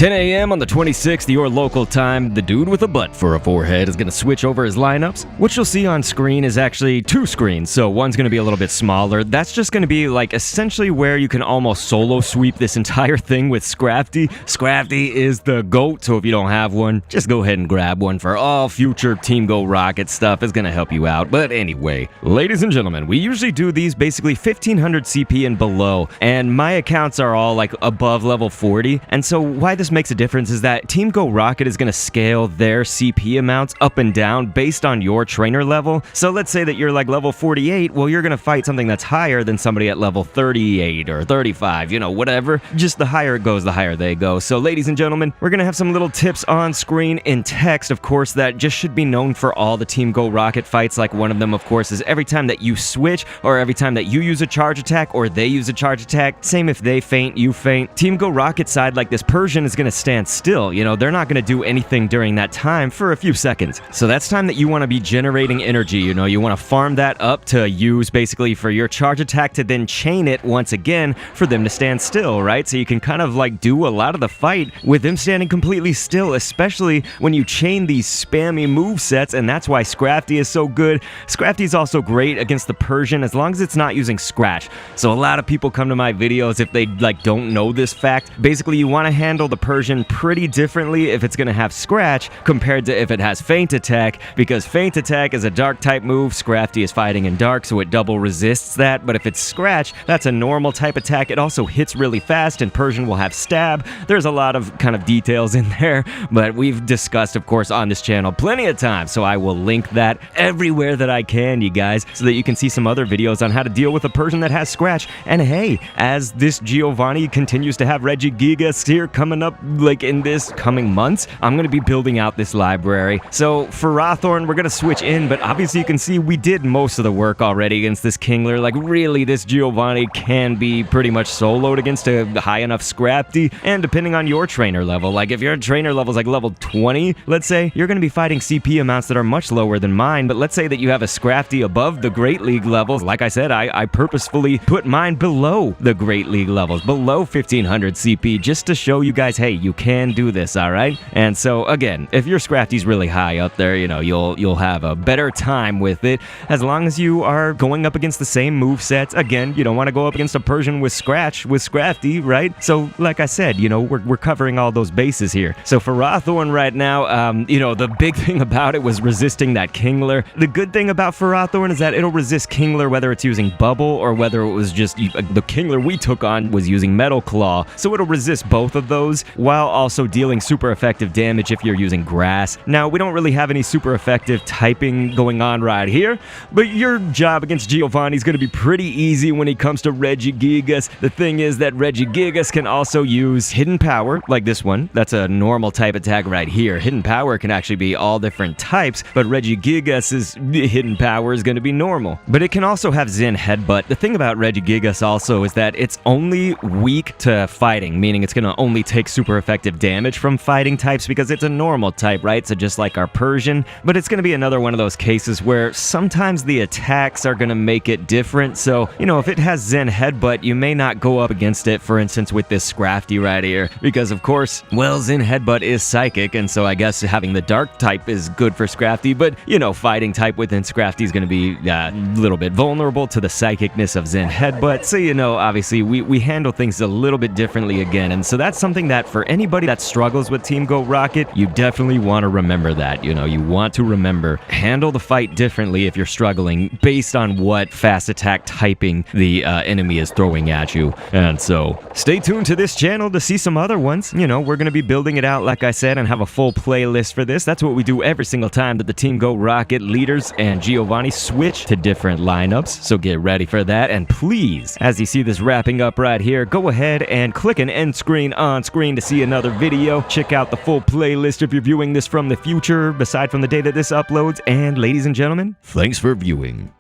10 a.m. on the 26th, your local time, the dude with a butt for a forehead is going to switch over his lineups. What you'll see on screen is actually two screens, so one's going to be a little bit smaller. That's just going to be like essentially where you can almost solo sweep this entire thing with Scrafty. Scrafty is the GOAT, so if you don't have one, just go ahead and grab one for all future Team Go Rocket stuff. It's going to help you out. But anyway, ladies and gentlemen, we usually do these basically 1500 CP and below, and my accounts are all like above level 40, and so why this makes a difference is that Team Go Rocket is going to scale their CP amounts up and down based on your trainer level. So let's say that you're like level 48, well, you're going to fight something that's higher than somebody at level 38 or 35, you know, whatever. Just the higher it goes, the higher they go. So ladies and gentlemen, we're going to have some little tips on screen in text, of course, that just should be known for all the Team Go Rocket fights. Like one of them, of course, is every time that you switch or every time that you use a charge attack or they use a charge attack, same if they feint, you feint. Team Go Rocket side, like this Persian, is going to stand still. You know, they're not going to do anything during that time for a few seconds. So that's time that you want to be generating energy. You know, you want to farm that up to use basically for your charge attack to then chain it once again for them to stand still, right? So you can kind of like do a lot of the fight with them standing completely still, especially when you chain these spammy move sets, and that's why Scrafty is so good. Scrafty is also great against the Persian as long as it's not using Scratch. So a lot of people come to my videos if they like don't know this fact. Basically, you want to handle the Persian pretty differently if it's going to have Scratch compared to if it has Feint Attack, because Feint Attack is a dark type move. Scrafty is fighting in dark, so it double resists that. But if it's Scratch, that's a normal type attack. It also hits really fast, and Persian will have Stab. There's a lot of kind of details in there, but we've discussed, of course, on this channel plenty of times, so I will link that everywhere that I can, you guys, so that you can see some other videos on how to deal with a Persian that has Scratch. And hey, as this Giovanni continues to have Regigigas here coming up, like in this coming months, I'm going to be building out this library. So for Rawthorn, we're going to switch in, but obviously you can see we did most of the work already against this Kingler. Like really, this Giovanni can be pretty much soloed against a high enough Scrafty, and depending on your trainer level, like if your trainer level is like level 20, let's say, you're going to be fighting CP amounts that are much lower than mine. But let's say that you have a Scrafty above the Great League levels. Like I said, I purposefully put mine below the Great League levels, below 1500 CP, just to show you guys, hey, you can do this, all right? And so again, if your Scrafty's really high up there, you know, you'll have a better time with it as long as you are going up against the same move sets. Again, you don't want to go up against a Persian with Scratch with Scrafty, right? So like I said, you know, we're covering all those bases here. So for Rawthorn right now, you know, the big thing about it was resisting that Kingler. The good thing about for Rawthorn is that it'll resist Kingler whether it's using Bubble or whether it was just the Kingler we took on was using Metal Claw. So it'll resist both of those while also dealing super effective damage if you're using Grass. Now, we don't really have any super effective typing going on right here, but your job against Giovanni is going to be pretty easy when it comes to Regigigas. The thing is that Regigigas can also use Hidden Power, like this one. That's a normal type attack right here. Hidden Power can actually be all different types, but Regigigas' Hidden Power is going to be normal. But it can also have Zen Headbutt. The thing about Regigigas also is that it's only weak to fighting, meaning it's going to only take super effective damage from fighting types because it's a normal type, right? So just like our Persian, but it's going to be another one of those cases where sometimes the attacks are going to make it different. So, you know, if it has Zen Headbutt, you may not go up against it, for instance, with this Scrafty right here, because of course, well, Zen Headbutt is psychic, and so I guess having the dark type is good for Scrafty, but, you know, fighting type within Scrafty is going to be a little bit vulnerable to the psychicness of Zen Headbutt. So, you know, obviously, we handle things a little bit differently again, and so that's something that for anybody that struggles with Team Go Rocket, you definitely want to remember that. You know, you want to remember, handle the fight differently if you're struggling based on what fast attack typing the enemy is throwing at you. And so, stay tuned to this channel to see some other ones. You know, we're going to be building it out, like I said, and have a full playlist for this. That's what we do every single time that the Team Go Rocket leaders and Giovanni switch to different lineups. So get ready for that. And please, as you see this wrapping up right here, go ahead and click an end screen on screen to see another video. Check out the full playlist if you're viewing this from the future, aside from the day that this uploads. And ladies and gentlemen, thanks for viewing.